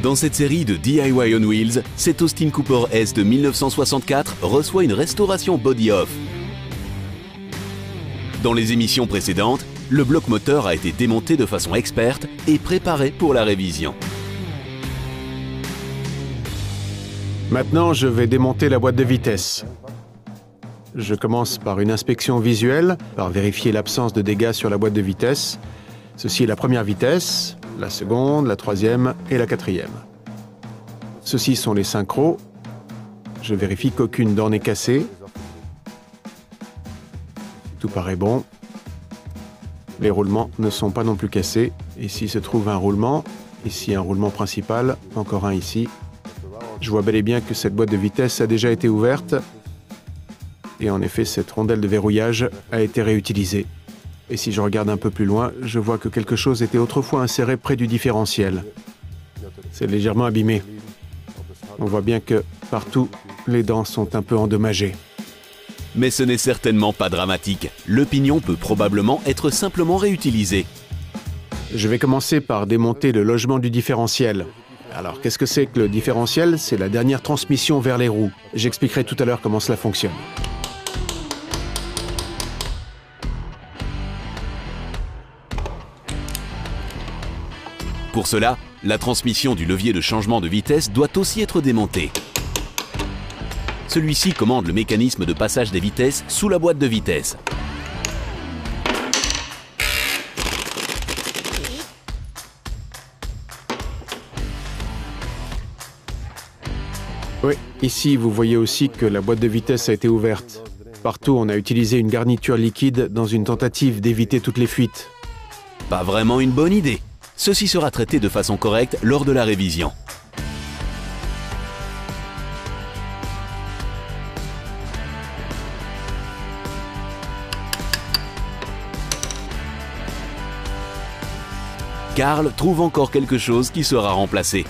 Dans cette série de DIY on Wheels, cet Austin Cooper S de 1964 reçoit une restauration body-off. Dans les émissions précédentes, le bloc moteur a été démonté de façon experte et préparé pour la révision. Maintenant, je vais démonter la boîte de vitesse. Je commence par une inspection visuelle, par vérifier l'absence de dégâts sur la boîte de vitesse. Ceci est la première vitesse, la seconde, la troisième et la quatrième. Ceux-ci sont les synchros. Je vérifie qu'aucune dent n'est cassée. Tout paraît bon. Les roulements ne sont pas non plus cassés. Ici se trouve un roulement. Ici un roulement principal. Encore un ici. Je vois bel et bien que cette boîte de vitesse a déjà été ouverte. Et en effet, cette rondelle de verrouillage a été réutilisée. Et si je regarde un peu plus loin, je vois que quelque chose était autrefois inséré près du différentiel. C'est légèrement abîmé. On voit bien que partout, les dents sont un peu endommagées. Mais ce n'est certainement pas dramatique. Le pignon peut probablement être simplement réutilisé. Je vais commencer par démonter le logement du différentiel. Alors, qu'est-ce que c'est que le différentiel? C'est la dernière transmission vers les roues. J'expliquerai tout à l'heure comment cela fonctionne. Pour cela, la transmission du levier de changement de vitesse doit aussi être démontée. Celui-ci commande le mécanisme de passage des vitesses sous la boîte de vitesse. Oui, ici vous voyez aussi que la boîte de vitesse a été ouverte. Partout, on a utilisé une garniture liquide dans une tentative d'éviter toutes les fuites. Pas vraiment une bonne idée. Ceci sera traité de façon correcte lors de la révision. Carl trouve encore quelque chose qui sera remplacé.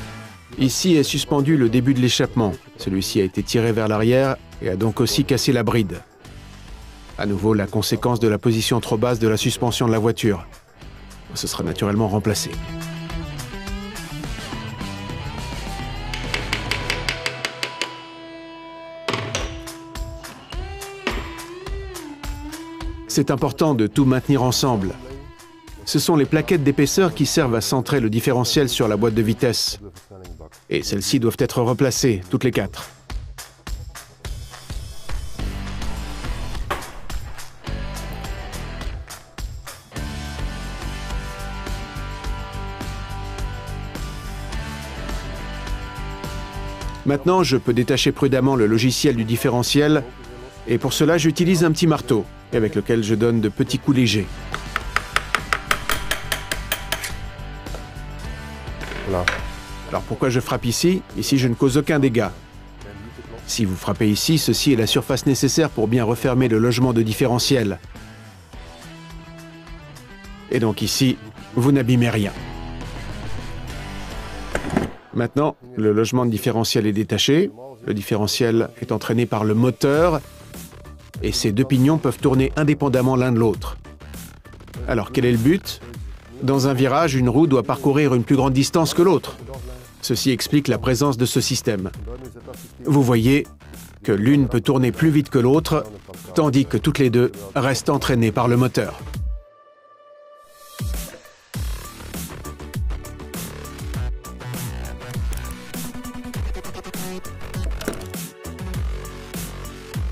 Ici est suspendu le début de l'échappement. Celui-ci a été tiré vers l'arrière et a donc aussi cassé la bride. À nouveau, la conséquence de la position trop basse de la suspension de la voiture. Ce sera naturellement remplacé. C'est important de tout maintenir ensemble. Ce sont les plaquettes d'épaisseur qui servent à centrer le différentiel sur la boîte de vitesse. Et celles-ci doivent être replacées, toutes les quatre. Maintenant, je peux détacher prudemment le logiciel du différentiel, et pour cela, j'utilise un petit marteau, avec lequel je donne de petits coups légers. Voilà. Alors pourquoi je frappe ici? Ici, je ne cause aucun dégât. Si vous frappez ici, ceci est la surface nécessaire pour bien refermer le logement de différentiel. Et donc ici, vous n'abîmez rien. Maintenant, le logement de différentiel est détaché. Le différentiel est entraîné par le moteur. Et ces deux pignons peuvent tourner indépendamment l'un de l'autre. Alors, quel est le but? Dans un virage, une roue doit parcourir une plus grande distance que l'autre. Ceci explique la présence de ce système. Vous voyez que l'une peut tourner plus vite que l'autre, tandis que toutes les deux restent entraînées par le moteur.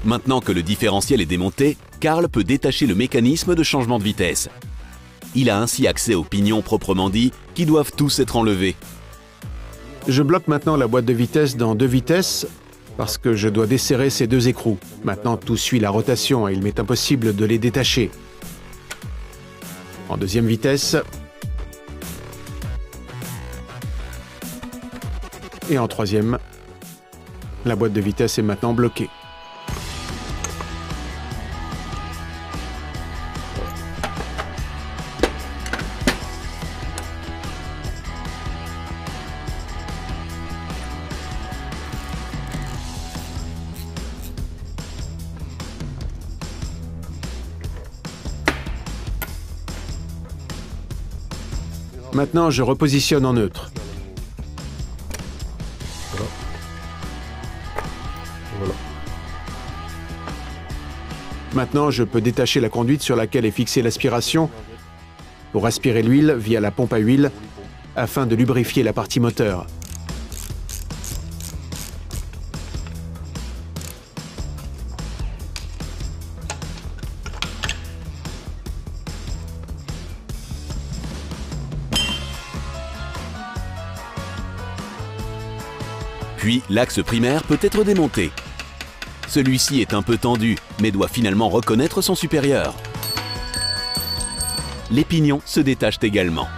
Maintenant que le différentiel est démonté, Carl peut détacher le mécanisme de changement de vitesse. Il a ainsi accès aux pignons proprement dits, qui doivent tous être enlevés. Je bloque maintenant la boîte de vitesse dans 2 vitesses, parce que je dois desserrer ces 2 écrous. Maintenant, tout suit la rotation et il m'est impossible de les détacher. En 2e vitesse. Et en 3e, la boîte de vitesse est maintenant bloquée. Maintenant, je repositionne en neutre. Maintenant, je peux détacher la conduite sur laquelle est fixée l'aspiration pour aspirer l'huile via la pompe à huile afin de lubrifier la partie moteur. Puis l'axe primaire peut être démonté. Celui-ci est un peu tendu, mais doit finalement reconnaître son supérieur. Les pignons se détachent également.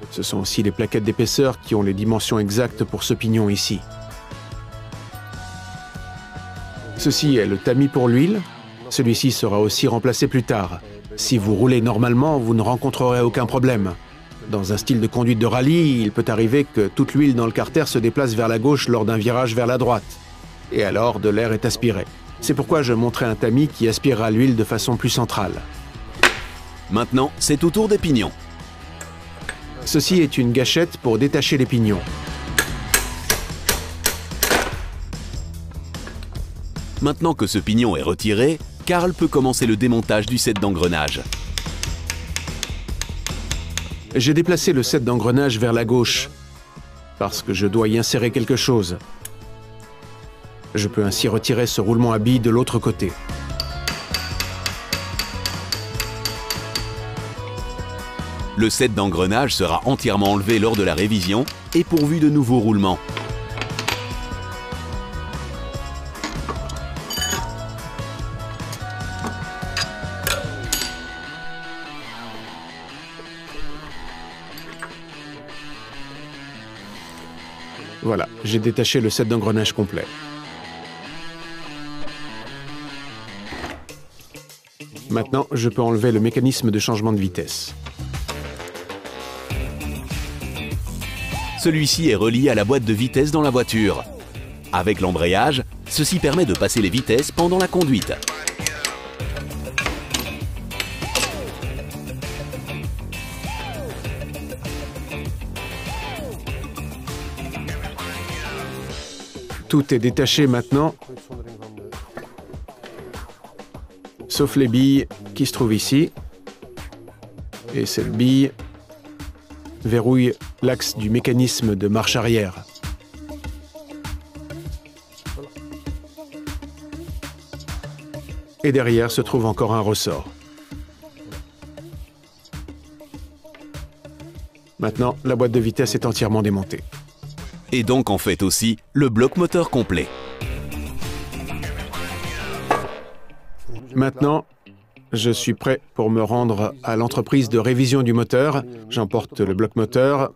Ce sont aussi les plaquettes d'épaisseur qui ont les dimensions exactes pour ce pignon ici. Ceci est le tamis pour l'huile. Celui-ci sera aussi remplacé plus tard. Si vous roulez normalement, vous ne rencontrerez aucun problème. Dans un style de conduite de rallye, il peut arriver que toute l'huile dans le carter se déplace vers la gauche lors d'un virage vers la droite. Et alors, de l'air est aspiré. C'est pourquoi je montrais un tamis qui aspirera l'huile de façon plus centrale. Maintenant, c'est au tour des pignons. Ceci est une gâchette pour détacher les pignons. Maintenant que ce pignon est retiré, Karl peut commencer le démontage du set d'engrenage. J'ai déplacé le set d'engrenage vers la gauche parce que je dois y insérer quelque chose. Je peux ainsi retirer ce roulement à billes de l'autre côté. Le set d'engrenage sera entièrement enlevé lors de la révision et pourvu de nouveaux roulements. Voilà, j'ai détaché le set d'engrenage complet. Maintenant, je peux enlever le mécanisme de changement de vitesse. Celui-ci est relié à la boîte de vitesse dans la voiture. Avec l'embrayage, ceci permet de passer les vitesses pendant la conduite. Tout est détaché maintenant, sauf les billes qui se trouvent ici. Et cette bille verrouille l'axe du mécanisme de marche arrière. Et derrière se trouve encore un ressort. Maintenant, la boîte de vitesse est entièrement démontée. Et donc en fait aussi le bloc moteur complet. Maintenant, je suis prêt pour me rendre à l'entreprise de révision du moteur. J'emporte le bloc moteur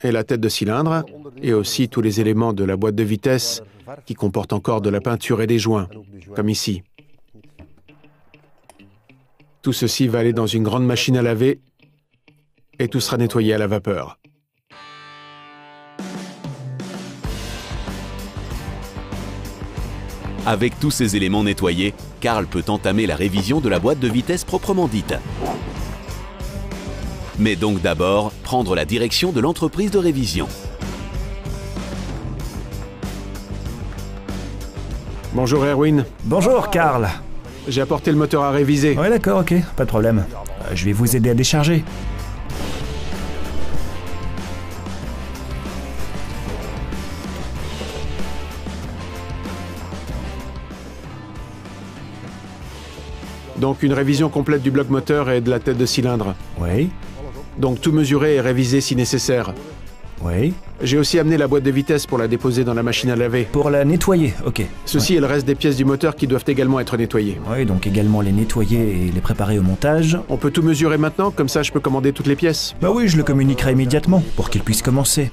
et la tête de cylindre, et aussi tous les éléments de la boîte de vitesse qui comportent encore de la peinture et des joints, comme ici. Tout ceci va aller dans une grande machine à laver et tout sera nettoyé à la vapeur. Avec tous ces éléments nettoyés, Karl peut entamer la révision de la boîte de vitesse proprement dite. Mais donc d'abord, prendre la direction de l'entreprise de révision. Bonjour Erwin. Bonjour Karl. J'ai apporté le moteur à réviser. Ouais d'accord, ok, pas de problème. Je vais vous aider à décharger. Donc une révision complète du bloc moteur et de la tête de cylindre. Oui. Donc tout mesurer et réviser si nécessaire. Oui. J'ai aussi amené la boîte de vitesse pour la déposer dans la machine à laver. Pour la nettoyer, ok. Ceci est le reste des pièces du moteur qui doivent également être nettoyées. Oui, donc également les nettoyer et les préparer au montage. On peut tout mesurer maintenant, comme ça je peux commander toutes les pièces. Bah oui, je le communiquerai immédiatement pour qu'il puisse commencer.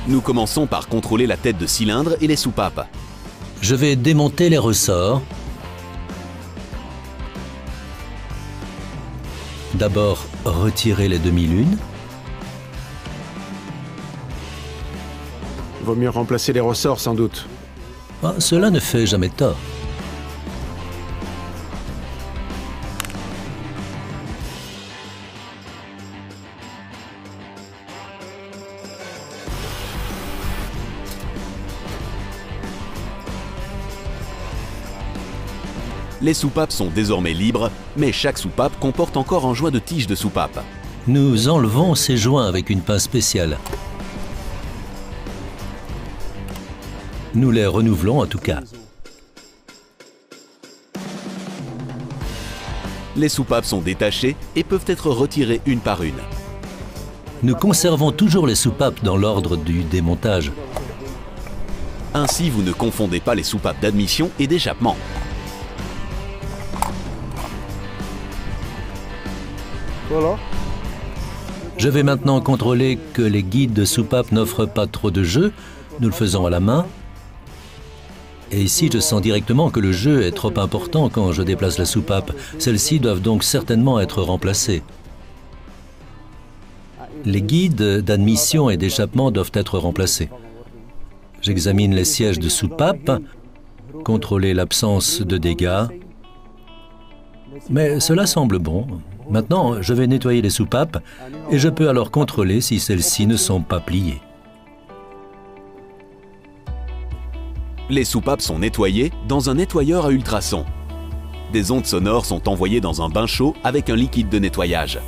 Nous commençons par contrôler la tête de cylindre et les soupapes. Je vais démonter les ressorts. D'abord, retirer les demi-lunes. Vaut mieux remplacer les ressorts sans doute. Ah, cela ne fait jamais tort. Les soupapes sont désormais libres, mais chaque soupape comporte encore un joint de tige de soupape. Nous enlevons ces joints avec une pince spéciale. Nous les renouvelons en tout cas. Les soupapes sont détachées et peuvent être retirées une par une. Nous conservons toujours les soupapes dans l'ordre du démontage. Ainsi, vous ne confondez pas les soupapes d'admission et d'échappement. Voilà. Je vais maintenant contrôler que les guides de soupape n'offrent pas trop de jeu. Nous le faisons à la main. Et ici, je sens directement que le jeu est trop important quand je déplace la soupape. Celles-ci doivent donc certainement être remplacées. Les guides d'admission et d'échappement doivent être remplacés. J'examine les sièges de soupape, contrôler l'absence de dégâts. Mais cela semble bon. Maintenant, je vais nettoyer les soupapes et je peux alors contrôler si celles-ci ne sont pas pliées. Les soupapes sont nettoyées dans un nettoyeur à ultrasons. Des ondes sonores sont envoyées dans un bain chaud avec un liquide de nettoyage.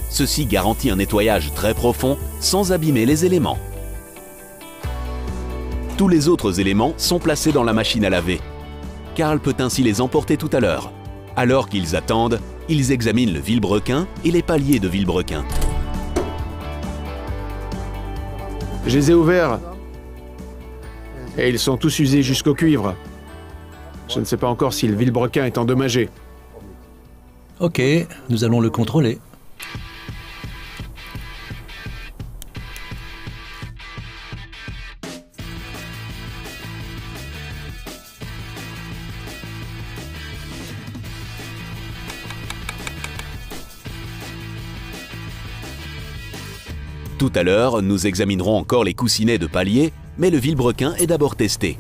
Ceci garantit un nettoyage très profond sans abîmer les éléments. Tous les autres éléments sont placés dans la machine à laver. Carl peut ainsi les emporter tout à l'heure. Alors qu'ils attendent, ils examinent le vilebrequin et les paliers de vilebrequin. Je les ai ouverts. Et ils sont tous usés jusqu'au cuivre. Je ne sais pas encore si le vilebrequin est endommagé. Ok, nous allons le contrôler. Tout à l'heure, nous examinerons encore les coussinets de palier, mais le vilebrequin est d'abord testé.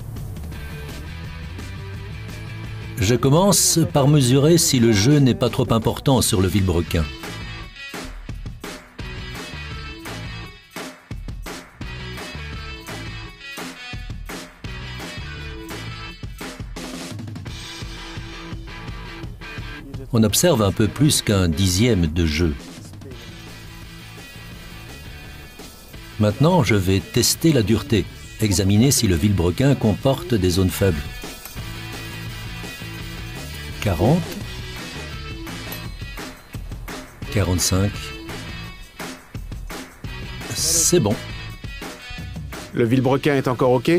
Je commence par mesurer si le jeu n'est pas trop important sur le vilebrequin. On observe un peu plus qu'un dixième de jeu. Maintenant, je vais tester la dureté, examiner si le vilebrequin comporte des zones faibles. 40, 45, c'est bon. Le vilebrequin est encore OK?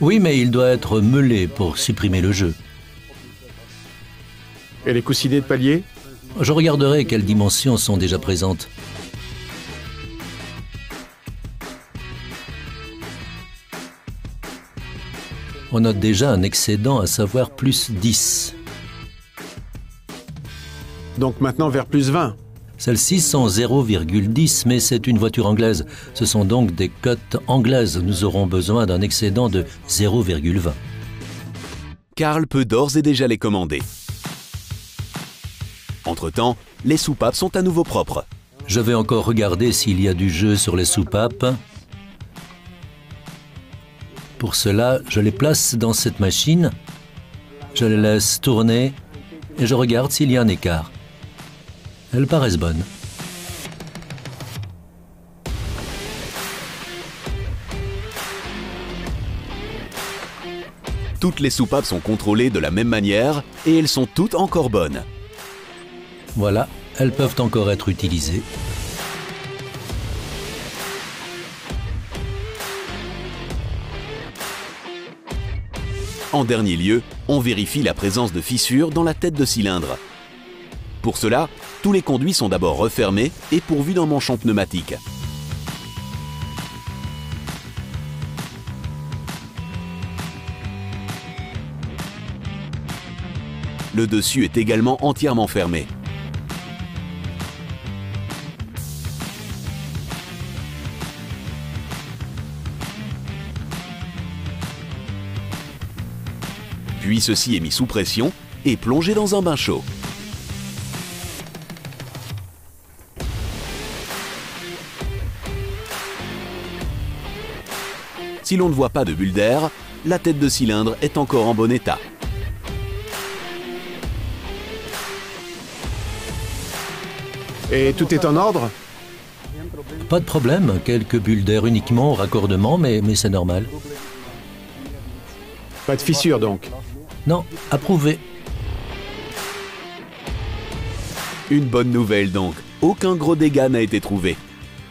Oui, mais il doit être meulé pour supprimer le jeu. Et les coussinets de palier? Je regarderai quelles dimensions sont déjà présentes. On note déjà un excédent, à savoir plus 10. Donc maintenant vers plus 20. Celles-ci sont 0,10, mais c'est une voiture anglaise. Ce sont donc des cotes anglaises. Nous aurons besoin d'un excédent de 0,20. Carl peut d'ores et déjà les commander. Entre-temps, les soupapes sont à nouveau propres. Je vais encore regarder s'il y a du jeu sur les soupapes. Pour cela, je les place dans cette machine, je les laisse tourner et je regarde s'il y a un écart. Elles paraissent bonnes. Toutes les soupapes sont contrôlées de la même manière et elles sont toutes encore bonnes. Voilà, elles peuvent encore être utilisées. En dernier lieu, on vérifie la présence de fissures dans la tête de cylindre. Pour cela, tous les conduits sont d'abord refermés et pourvus d'un manchon pneumatique. Le dessus est également entièrement fermé. Puis ceci est mis sous pression et plongé dans un bain chaud. Si l'on ne voit pas de bulles d'air, la tête de cylindre est encore en bon état. Et tout est en ordre? Pas de problème, quelques bulles d'air uniquement au raccordement, mais c'est normal. Pas de fissure donc? Non, approuvé. Une bonne nouvelle donc, aucun gros dégât n'a été trouvé.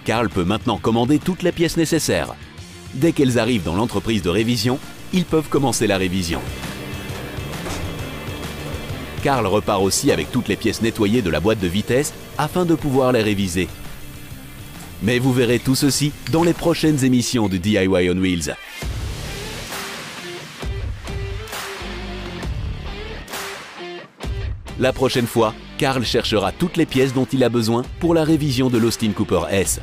Karl peut maintenant commander toutes les pièces nécessaires. Dès qu'elles arrivent dans l'entreprise de révision, ils peuvent commencer la révision. Karl repart aussi avec toutes les pièces nettoyées de la boîte de vitesse afin de pouvoir les réviser. Mais vous verrez tout ceci dans les prochaines émissions de DIY on Wheels. La prochaine fois, Karl cherchera toutes les pièces dont il a besoin pour la révision de l'Austin Cooper S.